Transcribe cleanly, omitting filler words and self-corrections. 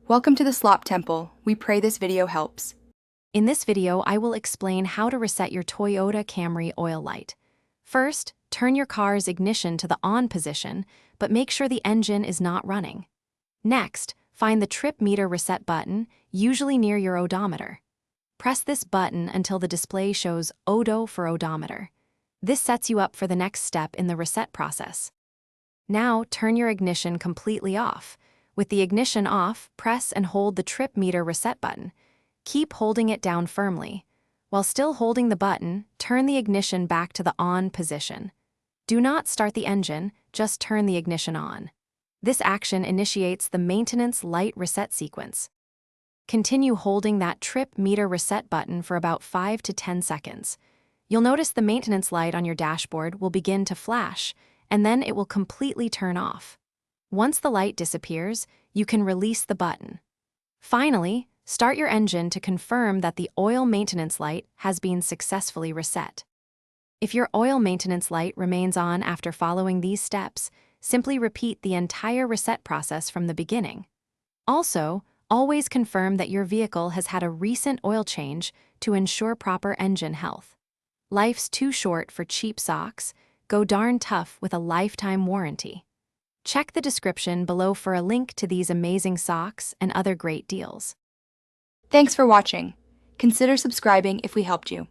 Welcome to the Slop Temple. We pray this video helps. In this video, I will explain how to reset your Toyota Camry oil light. First, turn your car's ignition to the on position, but make sure the engine is not running. Next, find the trip meter reset button, usually near your odometer. Press this button until the display shows Odo for odometer. This sets you up for the next step in the reset process. Now, turn your ignition completely off. With the ignition off, press and hold the trip meter reset button. Keep holding it down firmly. While still holding the button, turn the ignition back to the on position. Do not start the engine, just turn the ignition on. This action initiates the maintenance light reset sequence. Continue holding that trip meter reset button for about 5 to 10 seconds. You'll notice the maintenance light on your dashboard will begin to flash, and then it will completely turn off. Once the light disappears, you can release the button. Finally, start your engine to confirm that the oil maintenance light has been successfully reset. If your oil maintenance light remains on after following these steps, simply repeat the entire reset process from the beginning. Also, always confirm that your vehicle has had a recent oil change to ensure proper engine health. Life's too short for cheap socks. Go darn tough with a lifetime warranty. Check the description below for a link to these amazing socks and other great deals. Thanks for watching. Consider subscribing if we helped you.